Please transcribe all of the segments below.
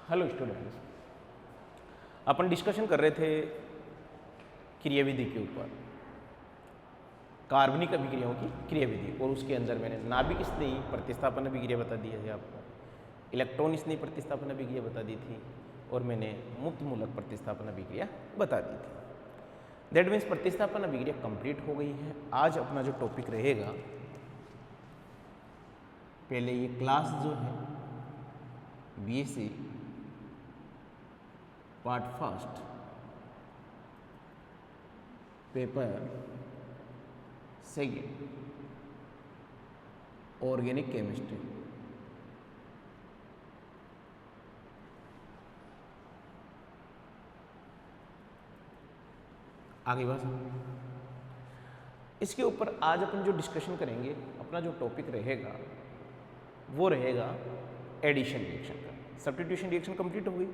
Hello students, अपन discussion कर रहे थे क्रियाविधि के ऊपर, कार्बनिक अभिक्रियाओं की क्रियाविधि, और उसके अंदर मैंने नाभिक स्नेही प्रतिस्थापन अभिक्रिया बता दी है आपको, इलेक्ट्रॉन स्नेही प्रतिस्थापन अभिक्रिया बता दी थी, और मैंने मुक्त मूलक प्रतिस्थापन अभिक्रिया बता दी थी। दैट मीन्स प्रतिस्थापन अभिक्रिया कंप्लीट हो गई है। आज अपना जो टॉपिक रहेगा, पहले ये क्लास जो है BSc part first paper second organic chemistry, आगे बात। इसके ऊपर आज अपन जो डिस्कशन करेंगे, अपना जो टॉपिक रहेगा वो रहेगा एडिशन रिएक्शन का। सब्स्टिट्यूशन रिएक्शन कंप्लीट हो गई।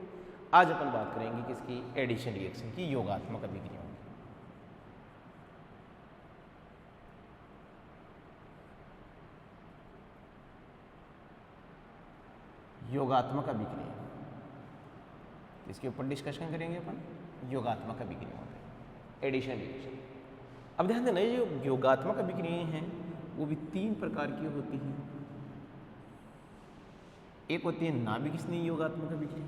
आज अपन बात करेंगे किसकी? एडिशन रिएक्शन की, योगात्मक अभिक्रियाओं की। योगात्मक अभिक्रिया, इसके ऊपर डिस्कशन करेंगे अपन, योगात्मक अभिक्रियाओं पे, एडिशन रिएक्शन। अब ध्यान देना, ये जो योगात्मक अभिक्रियाएं हैं वो भी तीन प्रकार की होती हैं। एक होती है नाभिक स्नेही योगात्मक अभिक्रिया,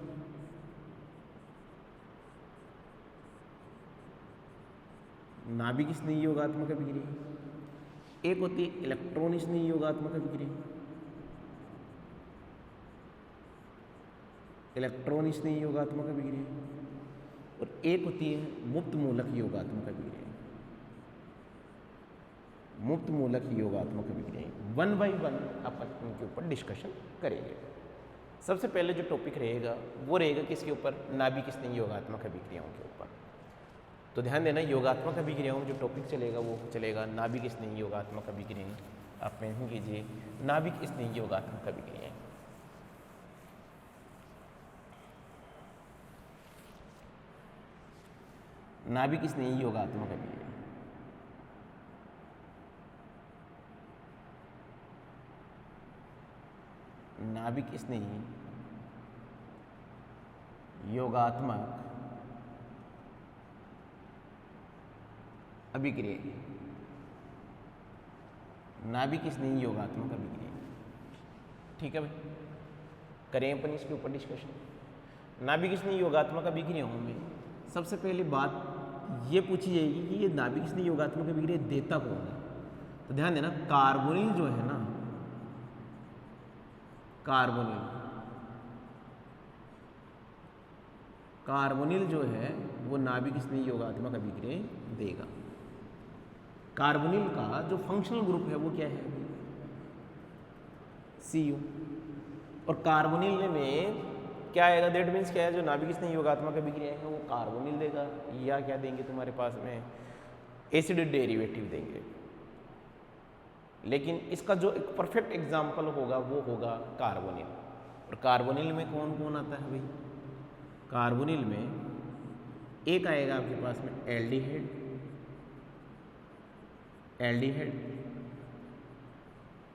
नाभिक स्नेही योगात्मक अभिक्रिया। एक होती है इलेक्ट्रॉन स्नेही योगात्मक अभिक्रिया, इलेक्ट्रॉन स्नेही योगात्मक अभिक्रिया। और एक होती है मुक्त मूलक योगात्मक अभिक्रिया, मुक्त मूलक योगात्मक अभिक्रिया। वन बाय वन अपन उनके ऊपर डिस्कशन करेंगे। सबसे पहले जो टॉपिक रहेगा वो रहेगा किसके ऊपर? नाभिक स्नेही योगात्मक अभिक्रियाओं के ऊपर। तो ध्यान देना, योगात्मक अभिक्रियाओं में जो टॉपिक चलेगा वो चलेगा नाभिक स्नेही योगात्मक अभिक्रियाएं। आप मेंशन कीजिए नाभिक स्नेही योगात्मक अभिक्रियाएं। नाभिक स्नेही योगात्मक अभिक्रिया, नाभिक स्नेही योगात्मक अभिक्रिया, नाभिक स्नेही योगात्मक अभिक्रिया। ठीक है भाई, करें अपन इसके ऊपर डिस्कशन। नाभिक स्नेही योगात्मक अभिक्रियाओं में सबसे पहली बात ये पूछी जाएगी कि ये नाभिक स्नेही योगात्मक अभिक्रिया देता कौन है। तो ध्यान देना, कार्बोनिल जो है ना, कार्बोनिल जो है वो नाभिक स्नेही योगात्मक अभिक्रिया देगा। कार्बोनिल का जो फंक्शनल ग्रुप है वो क्या है? Cu। और कार्बोनिल में क्या आएगा? दैट मीन्स क्या है, जो नाभिक स्नेही योगात्मक अभिक्रिया है वो कार्बोनिल देगा, या क्या देंगे तुम्हारे पास में? एसिड डेरिवेटिव देंगे। लेकिन इसका जो एक परफेक्ट एग्जाम्पल होगा वो होगा कार्बोनिल। और कार्बोनिल में कौन कौन आता है भाई? कार्बोनिल में एक आएगा आपके पास में एल्डिहाइड,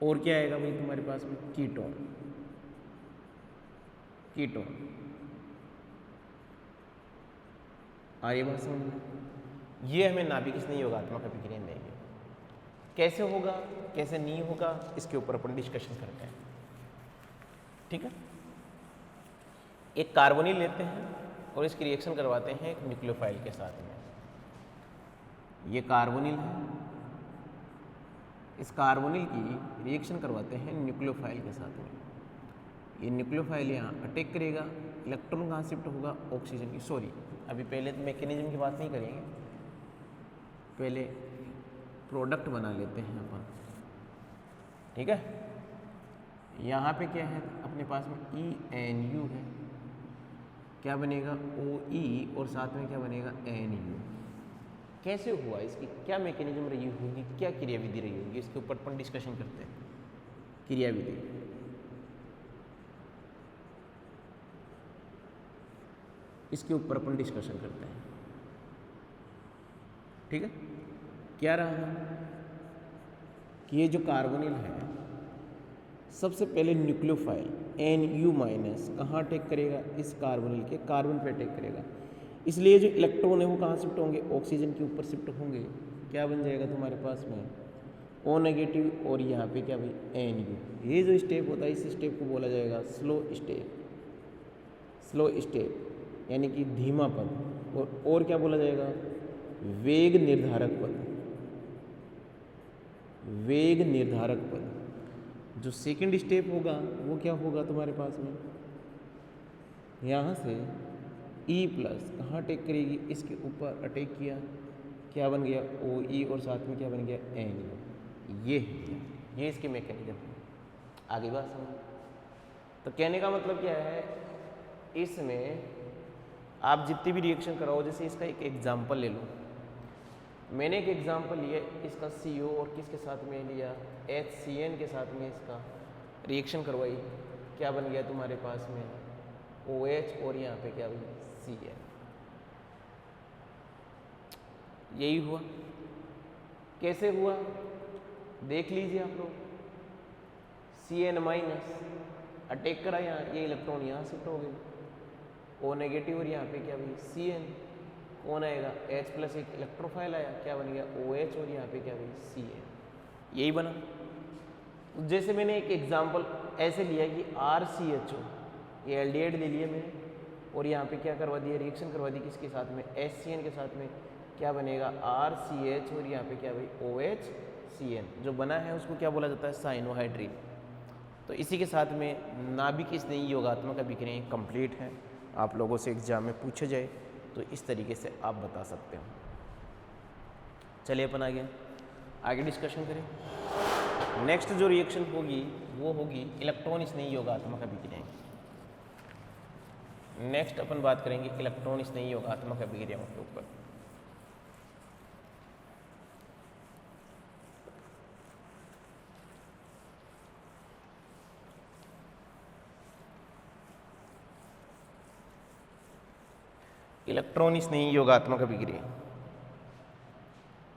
और क्या आएगा भाई तुम्हारे पास में? कीटोन। आइए बात समझ में, ये हमें नाभिक स्नेही योगात्मक अभिक्रिया देंगे। कैसे होगा, कैसे नहीं होगा, इसके ऊपर अपन डिस्कशन करते हैं। ठीक है, एक कार्बोनिल लेते हैं और इसकी रिएक्शन करवाते हैं एक न्यूक्लियोफाइल के साथ में। ये कार्बोनिल है, इस कार्बोनिल की रिएक्शन करवाते हैं न्यूक्लियोफाइल के साथ में। ये न्यूक्लियोफाइल यहाँ अटैक करेगा, इलेक्ट्रॉन कहाँ शिफ्ट होगा? ऑक्सीजन की। सॉरी, अभी पहले तो मैकेनिज्म की बात नहीं करेंगे, पहले प्रोडक्ट बना लेते हैं अपन। ठीक है, यहाँ पे क्या है अपने पास में? ENU है, क्या बनेगा? OE, और साथ में क्या बनेगा? NU। कैसे हुआ, इसकी क्या मैकेनिज्म रही होगी, क्या क्रियाविधि रही होगी, इसके ऊपर अपन डिस्कशन करते हैं। क्रियाविधि, इसके ऊपर अपन डिस्कशन करते हैं। ठीक है, क्या रहा कि ये जो कार्बोनिल है सबसे पहले न्यूक्लियोफाइल NU माइनस कहाँ अटैक करेगा, इस कार्बोनिल के कार्बन पे अटैक करेगा, इसलिए जो इलेक्ट्रॉन है वो कहाँ शिफ्ट होंगे, ऑक्सीजन के ऊपर शिफ्ट होंगे। क्या बन जाएगा तुम्हारे पास में O नेगेटिव और यहाँ पे क्या भाई NU। ये जो स्टेप होता है इस स्टेप को बोला जाएगा स्लो स्टेप, स्लो स्टेप यानी कि धीमा पद, और क्या बोला जाएगा वेग निर्धारक पद, वेग निर्धारक पद। जो सेकंड स्टेप होगा वो क्या होगा तुम्हारे पास में, यहाँ से E प्लस कहाँ अटैक करेगी, इसके ऊपर अटैक किया, क्या बन गया OE और साथ में क्या बन गया NU। ये इसके मैकेनिज्म है। आगे बात समझ। तो कहने का मतलब क्या है, इसमें आप जितनी भी रिएक्शन कराओ, जैसे इसका एक एग्जांपल ले लो, मैंने एक एग्जांपल लिया इसका CO और किसके साथ में लिया HCN के साथ में इसका रिएक्शन करवाई, क्या बन गया तुम्हारे पास में OH और यहाँ पे क्या बन CN। यही हुआ। कैसे हुआ देख लीजिए आप लोग, CN माइनस अटैक करा यहाँ, ये इलेक्ट्रॉन यहाँ शिफ्ट हो गए, O नेगेटिव और यहाँ पे क्या भाई CN, कौन आएगा H प्लस एक इलेक्ट्रोफाइल आया, क्या बन गया OH और यहाँ पे क्या भाई CN। यही बना। जैसे मैंने एक एग्जांपल ऐसे लिया कि RCHO, ये एल्डिहाइड ले लिया मैंने और यहाँ पे क्या करवा दिया रिएक्शन करवा दी किसके साथ में HCN के साथ में, क्या बनेगा RCH और यहाँ पे क्या भाई OH CN। जो बना है उसको क्या बोला जाता है साइनोहाइड्रिन। तो इसी के साथ में नाभिक स्नेही योगात्मक अभिक्रियाएं कंप्लीट हैं। आप लोगों से एग्जाम में पूछे जाए तो इस तरीके से आप बता सकते हो। चलिए अपन आगे डिस्कशन करें। नेक्स्ट जो रिएक्शन होगी वो होगी इलेक्ट्रॉन स्नेही योगात्मक अभिक्रियाएं। नेक्स्ट अपन बात करेंगे इलेक्ट्रॉन स्नेही योगात्मक अभिक्रियाओं के ऊपर। इलेक्ट्रॉन स्नेही योगात्मक अभिक्रिया,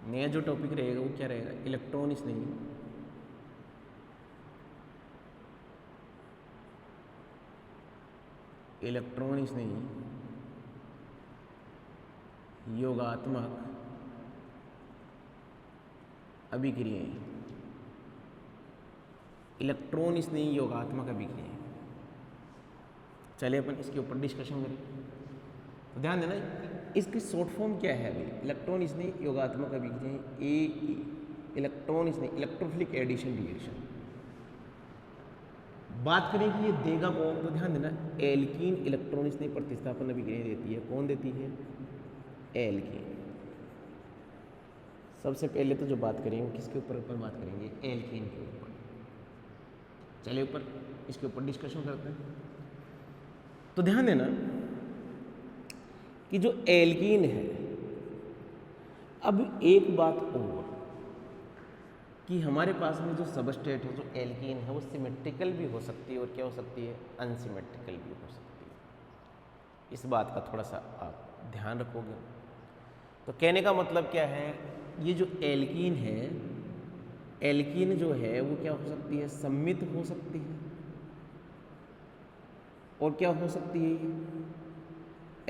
नया जो टॉपिक रहेगा वो क्या रहेगा इलेक्ट्रॉन स्नेही योगात्मक अभिक्रियाएं, इलेक्ट्रॉन स्नेही योगात्मक अभिक्रियाएं। चलिए अपन इसके ऊपर डिस्कशन करें। तो ध्यान देना इसकी शॉर्ट फॉर्म क्या है अभी, इलेक्ट्रॉन स्नेही योगात्मक अभिक्रियाएं AE, इलेक्ट्रॉन स्नेही इलेक्ट्रोफिलिक एडिशन रिएक्शन। बात करें कि ये देगा कौन, तो ध्यान देना एल्कीन इलेक्ट्रॉन स्नेही प्रतिस्थापन अभिक्रिया देती है। कौन देती है एल्कीन। सबसे पहले तो जो बात करेंगे किसके ऊपर बात करेंगे एल्कीन के ऊपर। चलिए ऊपर इसके ऊपर डिस्कशन करते हैं। तो ध्यान देना कि जो एल्कीन है, अब एक बात और कि हमारे पास में जो सबस्ट्रेट है जो एल्कीन है वो सिमेट्रिकल भी हो सकती है और क्या हो सकती है अनसिमेट्रिकल भी हो सकती है। इस बात का थोड़ा सा आप ध्यान रखोगे। तो कहने का मतलब क्या है, ये जो एल्कीन है, एल्कीन जो है वो क्या हो सकती है सम्मित हो सकती है और क्या हो सकती है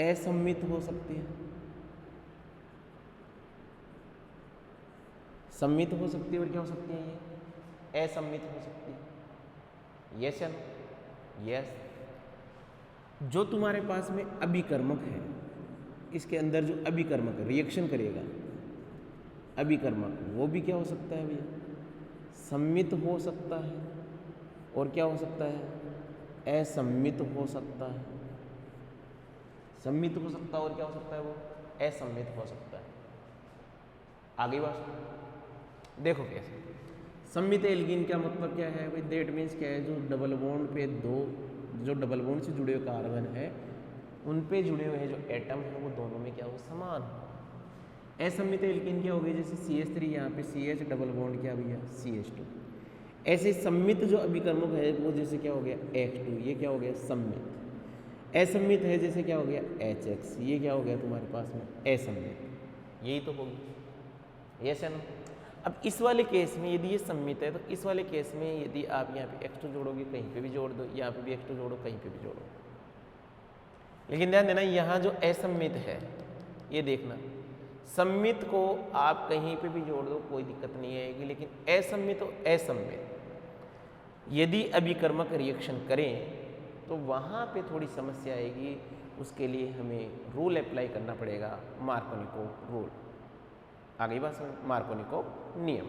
असम्मित हो सकती है। सम्मित हो सकती है और क्या हो सकती है ये असम्मित हो सकती है। यस या नो? यस। जो तुम्हारे पास में अभिकर्मक है, इसके अंदर जो अभिकर्मक रिएक्शन करेगा अभिकर्मक, वो भी क्या हो सकता है भैया सम्मित हो सकता है और क्या हो सकता है असम्मित हो सकता है। सम्मित हो सकता है और क्या हो सकता है वो असम्मित हो सकता है। आगे बात देखो कैसे। सम्मित एल्कीन का मतलब क्या है भाई, दैट मीन्स क्या है जो डबल बॉन्ड पे जो डबल बॉन्ड से जुड़े हुए कार्बन है उन पे जुड़े हुए जो एटम है वो दोनों में क्या हो समान हो। असम्मित एल्कीन क्या हो गई, जैसे CH3 यहाँ पे CH डबल बॉन्ड क्या भैया CH2। ऐसे सम्मित जो अभिकर्मक है वो जैसे क्या हो गया H2, ये क्या हो गया सम्मित। असम्मित है जैसे क्या हो गया HX, ये क्या हो गया तुम्हारे पास में असम्मित। यही तो होगी। यस या नो? अब इस वाले केस में यदि ये सम्मित है तो इस वाले केस में यदि आप यहाँ पे x2 जोड़ोगे कहीं पे भी जोड़ दो, यहाँ पे भी x2 जोड़ो कहीं पे भी जोड़ो। लेकिन ध्यान देना यहाँ जो असम्मित है, ये देखना, सम्मित को आप कहीं पे भी जोड़ दो कोई दिक्कत नहीं आएगी, लेकिन असम्मित तो असम्मित यदि अभिकर्मक रिएक्शन करें तो वहाँ पे थोड़ी समस्या आएगी। उसके लिए हमें रूल अप्लाई करना पड़ेगा, मार्कोनिकोव रूल। आ गई बात समझ, मार्कोनिकोव नियम।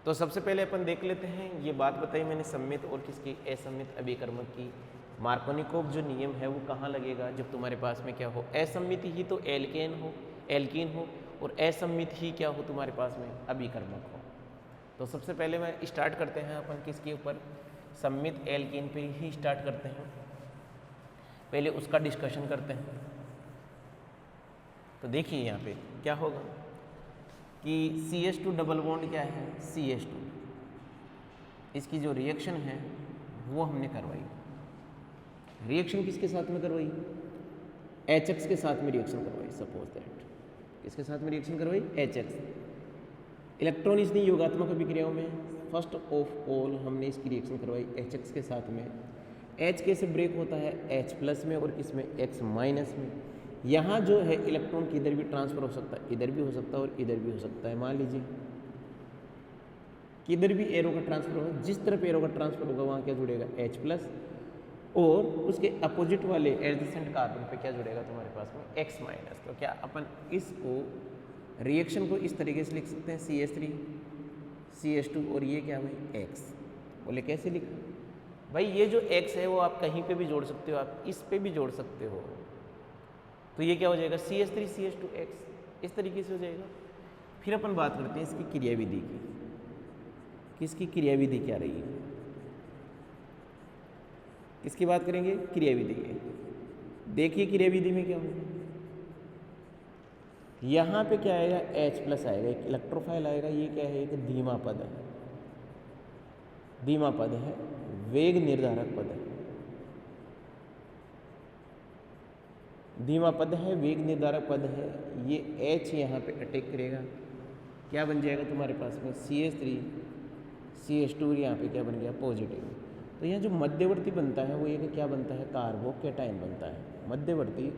तो सबसे पहले अपन देख लेते हैं, ये बात बताई मैंने सम्मित और किसकी, असम्मित अभिकर्मक की। मार्कोनिकोव जो नियम है वो कहाँ लगेगा, जब तुम्हारे पास में क्या हो, असम्मित ही तो एल्कीन हो और असम्मित ही क्या हो तुम्हारे पास में, अभिकर्मक हो। तो सबसे पहले मैं स्टार्ट करते हैं अपन किसके ऊपर, सम्मित एल्कीन पे ही स्टार्ट करते हैं। पहले उसका डिस्कशन करते हैं। तो देखिए यहाँ पे क्या होगा कि CH2 डबल बॉन्ड क्या है, CH2, इसकी जो रिएक्शन है वो हमने करवाई। रिएक्शन किसके साथ में करवाई, HX के साथ में रिएक्शन करवाई। सपोज दैट किसके साथ में रिएक्शन करवाई, HX। इलेक्ट्रॉन इसने योगात्मक अभिक्रियाओं में फर्स्ट ऑफ ऑल हमने इसकी रिएक्शन करवाई HX के साथ में। H कैसे ब्रेक होता है, H प्लस में और किसमें, X माइनस में। यहाँ जो है इलेक्ट्रॉन किधर भी ट्रांसफर हो सकता है, इधर भी हो सकता है और इधर भी हो सकता है। मान लीजिए किधर भी एरो का ट्रांसफर होगा, जिस तरफ एरो का ट्रांसफर होगा वहाँ क्या जुड़ेगा, H प्लस, और उसके अपोजिट वाले एडजेसेंट कार्बन पे क्या जुड़ेगा तुम्हारे पास में, X माइनस। तो क्या अपन इसको रिएक्शन को इस तरीके से लिख सकते हैं, CH3 CH2 और ये क्या भाई X। बोले कैसे लिखा भाई, ये जो X है वो आप कहीं पे भी जोड़ सकते हो, आप इस पे भी जोड़ सकते हो। तो ये क्या हो जाएगा, CH3 CH2 X, इस तरीके से हो जाएगा। फिर अपन बात करते हैं इसकी क्रियाविधि की, किसकी क्रियाविधि क्या रही है, किसकी बात करेंगे, क्रियाविधि की। देखिए क्रियाविधि में क्या होगा, यहाँ पे क्या आएगा, H प्लस आएगा, एक इलेक्ट्रोफाइल आएगा। ये क्या है, एक धीमा पद है, धीमा पद है, वेग निर्धारक पद है, धीमा पद है, वेग निर्धारक पद है। ये H यहाँ पे अटैक करेगा, क्या बन जाएगा तुम्हारे पास में, CH3 CH2, यहाँ पे क्या बन गया, पॉजिटिव। तो यहाँ जो मध्यवर्ती बनता है वो ये क्या बनता है, कार्बोकेटाइन बनता है। मध्यवर्ती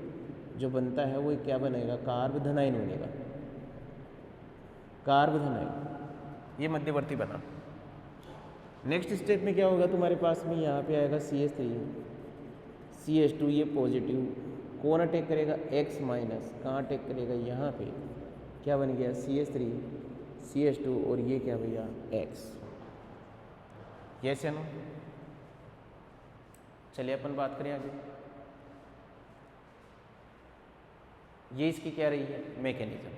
जो बनता है वो क्या बनेगा, कार्बधनाइन बनेगा, कार्बधनाइन, ये मध्यवर्ती बना। नेक्स्ट स्टेप में क्या होगा तुम्हारे पास में, यहाँ पे आएगा CH3 CH2, ये पॉजिटिव, कौन अटैक करेगा, X माइनस, कहाँ अटैक करेगा, यहाँ पे क्या बन गया, CH3 CH2 और ये क्या भैया, X। यस या नो। चलिए अपन बात करें आगे, ये इसकी क्या रही है, मैकेनिज्म।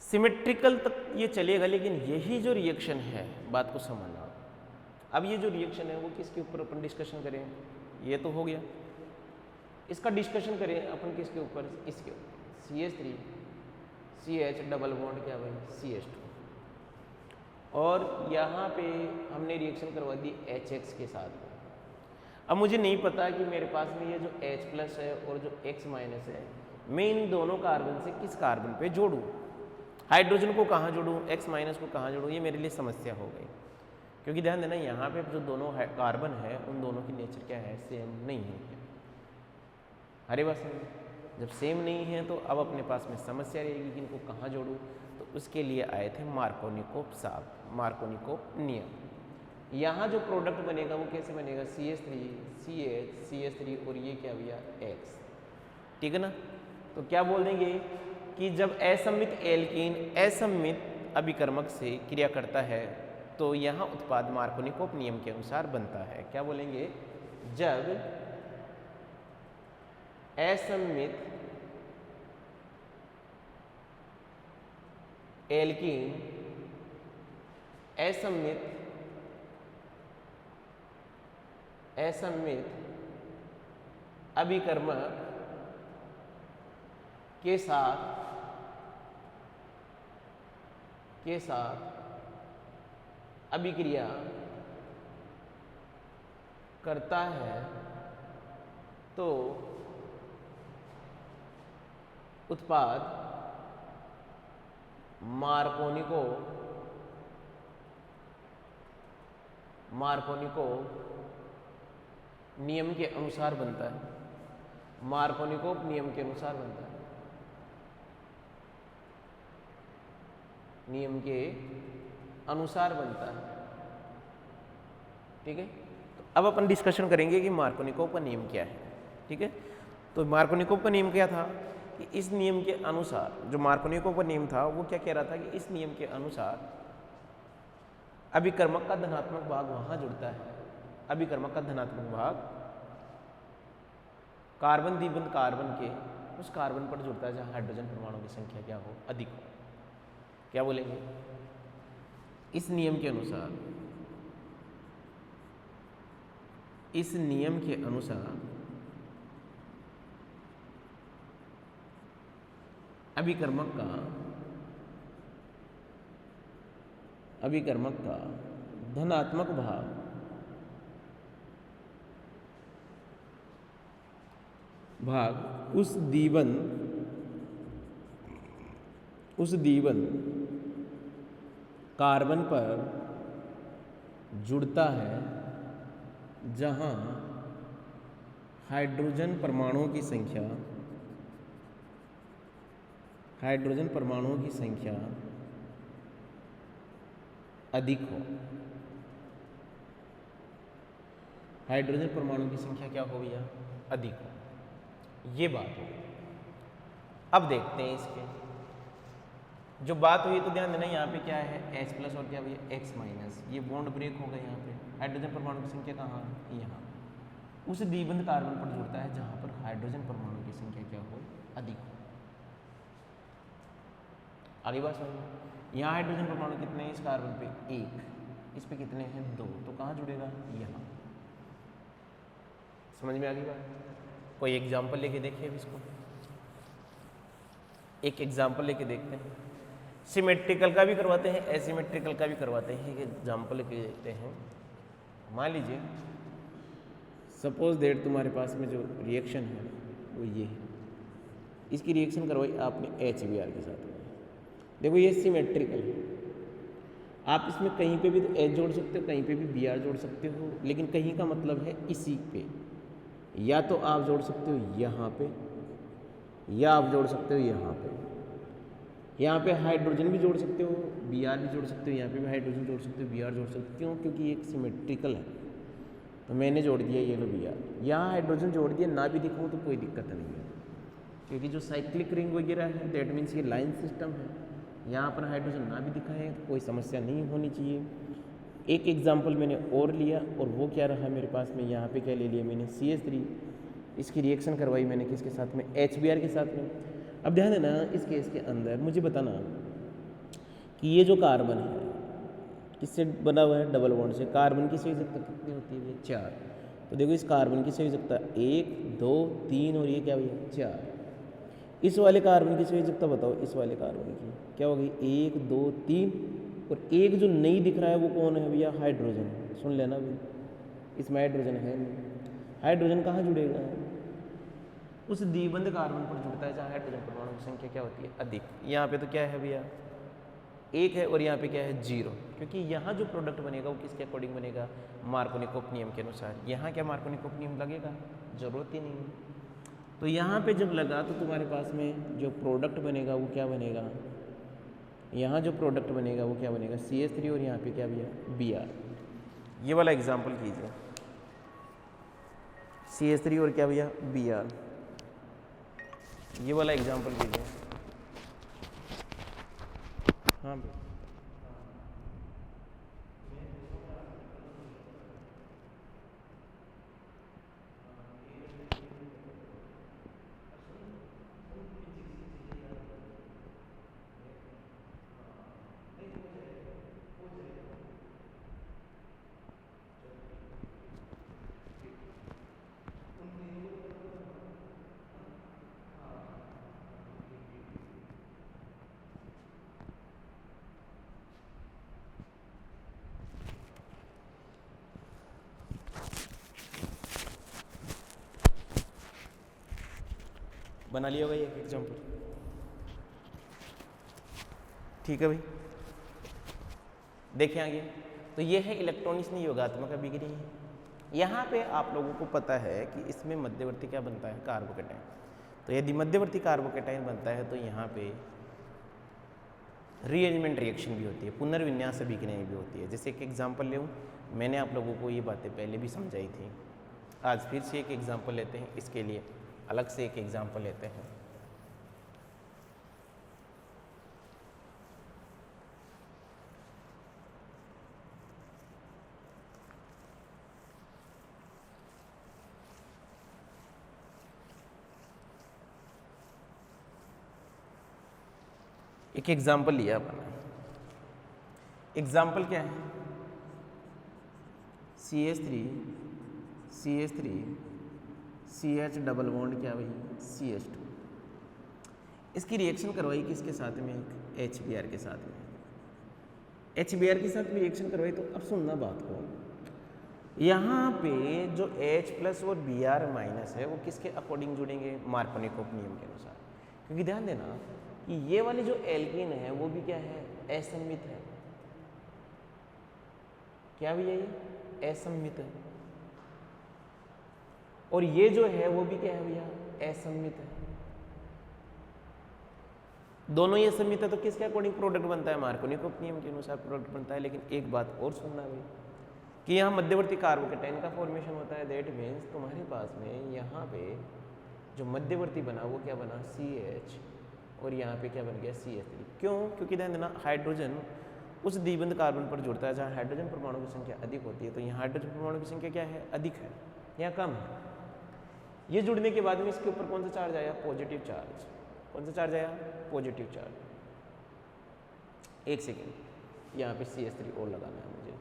सिमेट्रिकल तक ये चलेगा, लेकिन यही जो रिएक्शन है, बात को समझना। अब ये जो रिएक्शन है वो किसके ऊपर अपन डिस्कशन करें, ये तो हो गया। इसका डिस्कशन करें अपन किसके ऊपर, इसके ऊपर, CH3 CH डबल बॉन्ड क्या भाई, CH2, और यहाँ पे हमने रिएक्शन करवा दी HX के साथ। अब मुझे नहीं पता कि मेरे पास में ये जो H प्लस है और जो X माइनस है, मैं इन दोनों कार्बन से किस कार्बन पे जोड़ूं, हाइड्रोजन को कहाँ जोड़ूं, X माइनस को कहाँ जोड़ूं, ये मेरे लिए समस्या हो गई। क्योंकि ध्यान देना यहाँ पे जो दोनों कार्बन है उन दोनों की नेचर क्या है, सेम नहीं है। अरे बस जब सेम नहीं है तो अब अपने पास में समस्या रहेगी कि इनको कहाँ जोड़ूं। तो उसके लिए आए थे मार्कोनिकोव साहब, मार्कोनिकोव नियम। यहाँ जो प्रोडक्ट बनेगा वो कैसे बनेगा, CH3 CH CH3 और ये क्या भैया, X, ठीक है ना। तो क्या बोल देंगे कि जब असम्मित एल्कीन असम्मित अभिकर्मक से क्रिया करता है तो यहाँ उत्पाद मार्कोनिकोव नियम के अनुसार बनता है। क्या बोलेंगे, जब असम्मित एल्कीन असम्मित अभिकर्मक के साथ अभिक्रिया करता है तो उत्पाद मार्कोनिको नियम के अनुसार बनता है। मार्कोनिकोव नियम के अनुसार बनता है, नियम के अनुसार बनता है। ठीक है, तो अब अपन डिस्कशन करेंगे कि मार्कोनिकोव का नियम क्या है। ठीक है, तो मार्कोनिकोव का नियम क्या था कि इस नियम के अनुसार, जो मार्कोनिकोव का नियम था वो क्या कह रहा था कि इस नियम के अनुसार अभिकर्मक का धनात्मक भाग वहां जुड़ता है, अभिकर्मक का धनात्मक भाग कार्बन द्विबंध कार्बन के उस कार्बन पर जुड़ता है जहां हाइड्रोजन परमाणु की संख्या क्या हो, अधिक हो। क्या बोलेंगे? इस नियम के अनुसार, इस नियम के अनुसार अभिकर्मक का धनात्मक भाग उस द्विबंध कार्बन पर जुड़ता है जहां हाइड्रोजन परमाणुओं की संख्या अधिक हो। हाइड्रोजन परमाणु की संख्या क्या हो भैया? अधिक हो। ये बात हो। अब देखते हैं इसके जो बात हुई, तो ध्यान देना यहाँ पे क्या है H प्लस और क्या भैया X माइनस, ये बॉन्ड ब्रेक हो गया। यहाँ पे हाइड्रोजन परमाणु की संख्या कहाँ है? यहाँ। उस द्विबंध कार्बन पर जुड़ता है जहाँ पर हाइड्रोजन परमाणु की संख्या क्या हो? अधिक हो। अगली बात समझ, यहाँ हाइड्रोजन परमाणु कितने हैं इस कार्बन पे? 1। इस पे कितने हैं? 2। तो कहाँ जुड़ेगा? यहाँ। समझ में आ गई बात? कोई एग्जाम्पल लेके देखिए अब इसको, एक एग्जाम्पल लेके देखते हैं। सिमेट्रिकल का भी करवाते हैं, एसिमेट्रिकल का भी करवाते हैं। एक एग्जाम्पल लेके देखते हैं। मान लीजिए सपोज दैट तुम्हारे पास में जो रिएक्शन है वो ये है, इसकी रिएक्शन करवाई आपने HBr के साथ। देखो ये सिमेट्रिकल है, आप इसमें कहीं पे भी तो H जोड़ सकते हो, कहीं पे भी Br जोड़ सकते हो, लेकिन कहीं का मतलब है इसी पे। या तो आप जोड़ सकते हो यहाँ पे, या आप जोड़ सकते हो यहाँ पे। यहाँ पे हाइड्रोजन भी जोड़ सकते हो, Br भी जोड़ सकते हो, यहाँ पे भी हाइड्रोजन जोड़ सकते हो, Br जोड़ सकते हो। क्यों? क्योंकि ये एक सिमेट्रिकल है। तो मैंने जोड़ दिया ये लो Br, यहाँ हाइड्रोजन जोड़ दिया, ना भी दिखाऊँ तो कोई दिक्कत नहीं है, क्योंकि जो साइक्लिक रिंग वगैरह है दैट मीन्स ये लाइन सिस्टम है। यहाँ पर हाइड्रोजन ना भी दिखाएं तो कोई समस्या नहीं होनी चाहिए। एक एग्जाम्पल मैंने और लिया, और वो क्या रहा मेरे पास में, यहाँ पे क्या ले लिया मैंने CH3, इसकी रिएक्शन करवाई मैंने किसके साथ में? HBr के साथ में। अब ध्यान देना इस केस के अंदर मुझे बताना कि ये जो कार्बन है किससे बना हुआ है? डबल बॉन्ड से। कार्बन की संयोजकता कितनी होती है? 4। तो देखो इस कार्बन की संयोजकता 1, 2, 3 और ये क्या हुई? 4। इस वाले कार्बन की संयोजकता बताओ, इस वाले कार्बन की क्या होगी? 1, 2, 3 और एक जो नहीं दिख रहा है वो कौन है भैया? हाइड्रोजन। सुन लेना भाई, इसमें हाइड्रोजन है नहीं। हाइड्रोजन कहाँ जुड़ेगा? उस द्विबंध कार्बन पर जुड़ता है जहाँ हाइड्रोजन परमाणु की संख्या क्या होती है? अधिक। यहाँ पे तो क्या है भैया? 1 है, और यहाँ पे क्या है? 0। क्योंकि यहाँ जो प्रोडक्ट बनेगा वो किसके अकॉर्डिंग बनेगा? मार्कोनिकोव नियम के अनुसार। यहाँ क्या मार्कोनिकोव नियम लगेगा? जरूरत ही नहीं है। तो यहाँ पे जब लगा तो तुम्हारे पास में जो प्रोडक्ट बनेगा वो क्या बनेगा? यहाँ जो प्रोडक्ट बनेगा वो क्या बनेगा? CH3 और यहाँ पे क्या भैया? Br। ये वाला एग्जाम्पल कीजिए, CH3 और क्या भैया? Br। ये वाला एग्जाम्पल कीजिए। हाँ भैया, बना लिया होगा ये एग्जाम्पल। ठीक है भाई, देखें आगे। तो ये है इलेक्ट्रॉन स्नेही योगात्मक अभिक्रिया। यहाँ पे आप लोगों को पता है कि इसमें मध्यवर्ती क्या बनता है, कार्बोकेटाइन। तो यदि मध्यवर्ती कार्बोकेटाइन बनता है तो यहाँ पे रीअरेंजमेंट रिएक्शन भी होती है, पुनर्विन्यास अभिक्रियाएं भी होती है। जैसे एक एग्जांपल ले, मैंने आप लोगों को ये बातें पहले भी समझाई थी, आज फिर से एक एग्जांपल लेते हैं, इसके लिए अलग से एक एग्जांपल लेते हैं। एक एग्जाम्पल लिया अपन, एग्जाम्पल क्या है, CH3 CH3 CH double bond क्या भाई CH2। इसकी रिएक्शन करवाई किसके साथ में, एक HBr के साथ में। HBr के साथ रिएक्शन करवाई। तो अब सुनना बात को, यहाँ पे जो H+ और Br- है वो किसके अकॉर्डिंग जुड़ेंगे, मार्कोनिकोव नियम के अनुसार। क्योंकि ध्यान देना कि ये वाली जो एल्कीन है वो भी क्या है, असममित है। क्या भी है, ये असममित है। और ये जो है वो भी क्या है भैया, असममित है। दोनों ये असममित है तो किसके अकॉर्डिंग प्रोडक्ट बनता है, मार्कोनिकोव नियम के अनुसार प्रोडक्ट बनता है। लेकिन एक बात और सुनना भाई कि यहाँ मध्यवर्ती कार्बोकेटाइन का फॉर्मेशन होता है। दैट मीन्स तुम्हारे पास में यहाँ पे जो मध्यवर्ती बना वो क्या बना, CH, और यहाँ पे क्या बन गया CH3। क्यों, क्योंकि ध्यान देना हाइड्रोजन उस द्विबंध कार्बन पर जुड़ता है जहाँ हाइड्रोजन परमाणु की संख्या अधिक होती है। तो यहाँ हाइड्रोजन परमाणु की संख्या क्या है, अधिक है, यहाँ कम है। ये जुड़ने के बाद में इसके ऊपर कौन सा चार्ज आया, पॉजिटिव चार्ज। कौन सा चार्ज आया, पॉजिटिव चार्ज। एक सेकेंड, यहाँ पे CH3 और लगाना है मुझे,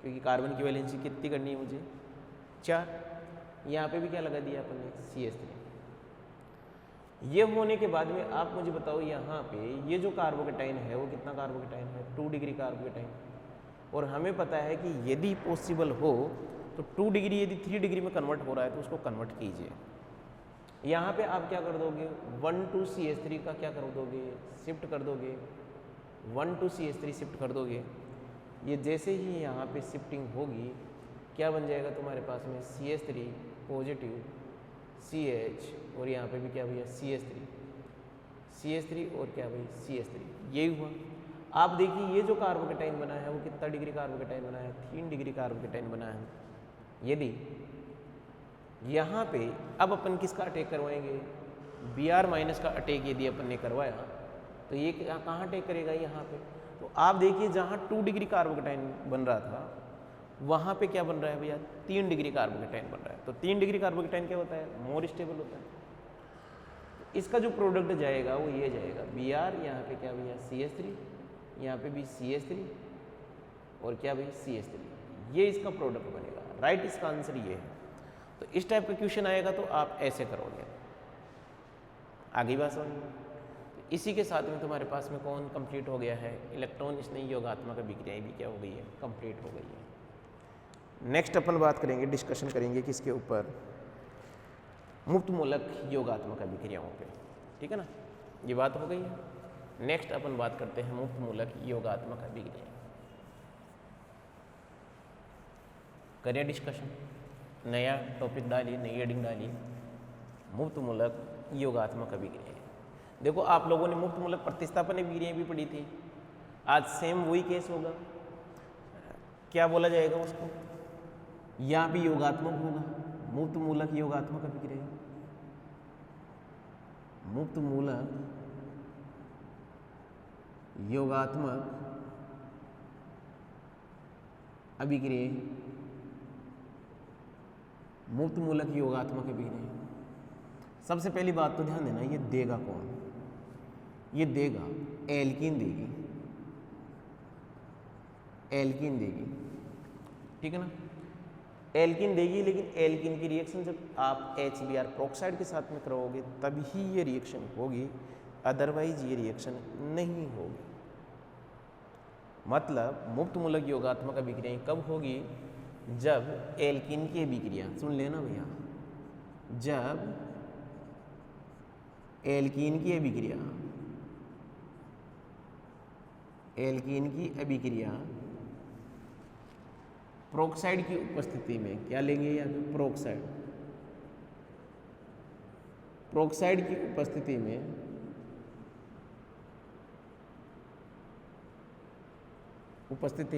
क्योंकि कार्बन की वैलेंसी कितनी करनी है मुझे, 4। यहाँ पे भी क्या लगा दिया अपन ने, CH3। ये होने के बाद में आप मुझे बताओ यहाँ पे ये जो कार्बोकेटाइन है वो कितना कार्बोकेटाइन है, 2 डिग्री कार्बोकेटाइन। और हमें पता है कि यदि पॉसिबल हो तो 2 डिग्री यदि 3 डिग्री में कन्वर्ट हो रहा है तो उसको कन्वर्ट कीजिए। यहाँ पे आप क्या कर दोगे, 1 to CH3 का क्या कर दोगे, शिफ्ट कर दोगे, 1 to CH3 शिफ्ट कर दोगे। ये जैसे ही यहाँ पे शिफ्टिंग होगी क्या बन जाएगा तुम्हारे पास में, CH3 पॉजिटिव, CH, और यहाँ पे भी क्या भैया CH3 और क्या भाई CH3। यही हुआ। आप देखिए ये जो कार्बोकेटाइन बना है वो कितना डिग्री कार्बोकेटाइन बना है, 3 डिग्री कार्बोकेटाइन बना है। यदि यहाँ पे अब अपन किसका अटैक करवाएंगे, Br- का अटैक यदि अपन ने करवाया तो ये कहाँ अटैक करेगा, यहाँ पे। तो आप देखिए जहाँ 2 डिग्री कार्बोकेटाइन बन रहा था वहाँ पे क्या बन रहा है भैया, 3 डिग्री कार्बोकेटाइन बन रहा है। तो 3 डिग्री कार्बोकेटाइन क्या होता है, मोर स्टेबल होता है। तो इसका जो प्रोडक्ट जाएगा वो ये जाएगा, Br, यहाँ पे क्या भैया CH3, यहाँ पे भी CH3 और क्या भाई CH3, ये इसका प्रोडक्ट बनेगा। राइट, इसका आंसर ये है। तो इस टाइप का क्वेश्चन आएगा तो आप ऐसे करोगे। आगे बात समझ में। इसी के साथ में तुम्हारे पास में कौन कंप्लीट हो गया है, इलेक्ट्रॉन स्नेही योगात्मक अभिक्रियाएं भी क्या हो गई है, कंप्लीट हो गई है। नेक्स्ट अपन बात करेंगे, डिस्कशन करेंगे किसके ऊपर, मुक्त मूलक योगात्मक अभिक्रियाओं पे। ठीक है ना, ये बात हो गई है। नेक्स्ट अपन बात करते हैं मुक्त मूलक योगात्मक अभिक्रिया। करिए डिस्कशन, नया टॉपिक डालिए, नई हेडिंग डालिए, मुक्त मूलक योगात्मक अभिक्रिया। देखो आप लोगों ने मुक्त मूलक प्रतिस्थापन अभिक्रिया भी पढ़ी थी, आज सेम वही केस होगा। क्या बोला जाएगा उसको, यहाँ भी योगात्मक होगा, मुक्त मूलक योगात्मक अभिक्रिया, मुक्त मूलक योगात्मक अभिक्रिया, मुक्त मूलक योगात्मक अभिक्रिया। सबसे पहली बात तो ध्यान देना, ये देगा कौन, ये देगा एल्कीन देगी, एल्कीन देगी। ठीक है ना, एल्कीन देगी। लेकिन एल्कीन की रिएक्शन जब आप HBr प्रोक्साइड के साथ में करोगे तभी ये रिएक्शन होगी, अदरवाइज ये रिएक्शन नहीं होगी। मतलब मुक्त मूलक योगात्मक अभिक्रिया कब होगी, जब एल्कीन की अभिक्रिया, सुन लेना भैया, जब एल्कीन की अभिक्रिया एल्कीन की अभिक्रिया प्रोक्साइड की उपस्थिति में, क्या लेंगे यहाँ पे, प्रोक्साइड, प्रोक्साइड की उपस्थिति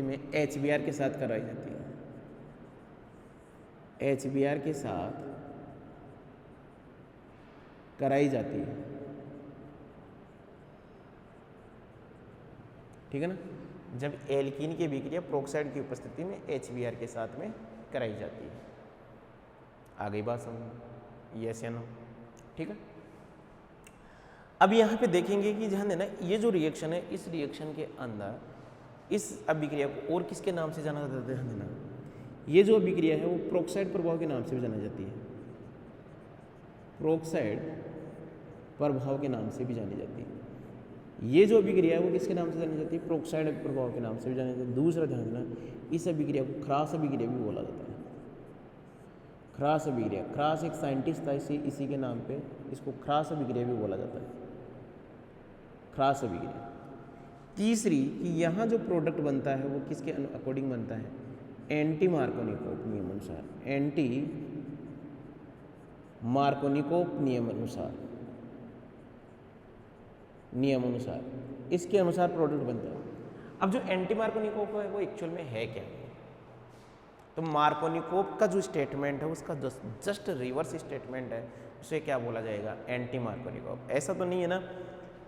में HBr के साथ कराई जाती है। HBr के साथ कराई जाती है, ठीक है ना। जब एल्कीन की अभिक्रिया प्रोक्साइड की उपस्थिति में HBr के साथ में कराई जाती है। आ गई बात समझ, यस या नो, ठीक है। अब यहाँ पे देखेंगे कि ध्यान देना, ये जो रिएक्शन है, इस रिएक्शन के अंदर इस अभिक्रिया को और किसके नाम से जाना जाता है, ध्यान देना, ये जो अभिक्रिया है वो प्रोक्साइड प्रभाव के नाम से भी जानी जाती है। प्रोक्साइड प्रभाव के नाम से भी जानी जाती है। ये जो अभिक्रिया है वो किसके नाम से जानी जाती है, प्रोक्साइड प्रभाव के नाम से भी जानी जाती है। दूसरा ध्यान देना, इस अभिक्रिया को ख्रास अभिक्रिया भी बोला जाता है। ख्रास अभिक्रिया, ख्रास एक साइंटिस्ट था, इसी के नाम पे इसको ख्रास अभिक्रिया भी बोला जाता है, ख्रास अभिक्रिया। तीसरी कि यहाँ जो प्रोडक्ट बनता है वो किसके अकॉर्डिंग बनता है, एंटी मार्कोनिकोव नियम अनुसार, एंटी मार्कोनिकोव नियम अनुसार इसके अनुसार प्रोडक्ट बनता है। अब जो एंटी मार्कोनिकोव है वो एक्चुअल में है क्या, तो मार्कोनिकोव का जो स्टेटमेंट है उसका जस्ट रिवर्स स्टेटमेंट है, उसे क्या बोला जाएगा, एंटी मार्कोनिकोव। ऐसा तो नहीं है ना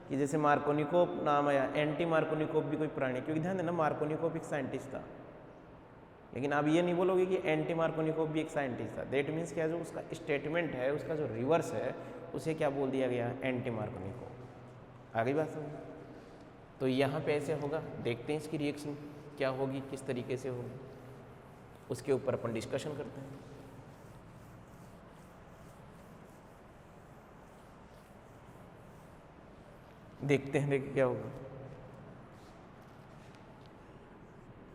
कि जैसे मार्कोनिकोव नाम आया, एंटी मार्कोनिकोव भी कोई प्राणी, क्योंकि ध्यान देना मार्कोनिकोव एक साइंटिस्ट था, लेकिन आप ये नहीं बोलोगे कि एंटी मार्कोनिकोव भी एक साइंटिस्ट था। दैट मीन्स क्या, जो उसका स्टेटमेंट है, उसका जो रिवर्स है, उसे क्या बोल दिया गया, एंटी मार्कोनिकोव। आ गई बात समझ। तो यहाँ पे ऐसे होगा, देखते हैं इसकी रिएक्शन क्या होगी, किस तरीके से होगी, उसके ऊपर अपन डिस्कशन करते हैं। देखते हैं क्या होगा।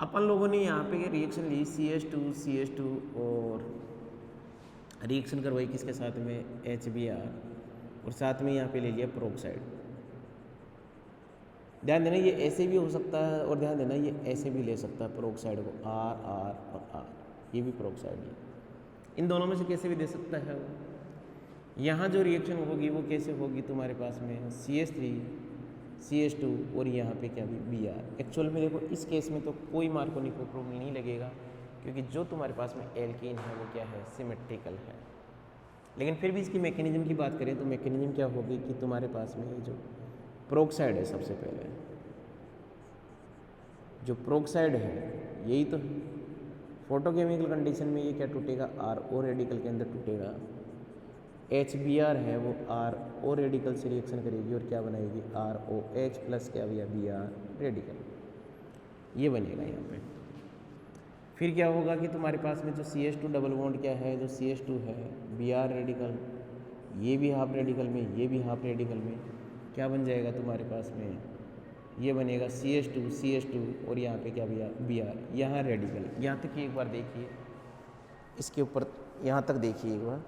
अपन लोगों ने यहाँ पे रिएक्शन ली CH2 और रिएक्शन करवाई किसके साथ में, HBr, और साथ में यहाँ पे ले लिया प्रोक्साइड। ध्यान देना ये ऐसे भी हो सकता है, और ध्यान देना ये ऐसे भी ले सकता है प्रोक्साइड को, R और R, ये भी प्रोक्साइड है। इन दोनों में से कैसे भी दे सकता है वो। यहाँ जो रिएक्शन होगी वो कैसे होगी, तुम्हारे पास में CH3 CH2 और यहाँ पे क्या भी Br। एक्चुअल में देखो इस केस में तो कोई मार्कोनिकोव प्रॉब्लम नहीं लगेगा, क्योंकि जो तुम्हारे पास में एल्कीन है वो क्या है, सिमेट्रिकल है। लेकिन फिर भी इसकी मैकेनिज्म की बात करें तो मैकेनिज्म क्या होगी कि तुम्हारे पास में ये जो प्रोक्साइड है, सबसे पहले जो प्रोक्साइड है यही तो फोटोकेमिकल कंडीशन में ये क्या टूटेगा, RO रेडिकल के अंदर टूटेगा। HBr है वो RO रेडिकल से रिएक्शन करेगी और क्या बनाएगी, ROH प्लस क्या भैया Br रेडिकल, ये बनेगा यहाँ पे। फिर क्या होगा कि तुम्हारे पास में जो CH2 डबल बॉन्ड क्या है, जो CH2 है Br रेडिकल, ये भी हाफ रेडिकल में, ये भी हाफ रेडिकल में, क्या बन जाएगा तुम्हारे पास में, ये बनेगा CH2 और यहाँ पे क्या भैया Br, यहाँ रेडिकल। यहाँ तक एक बार देखिए, इसके ऊपर यहाँ तक देखिए एक बार,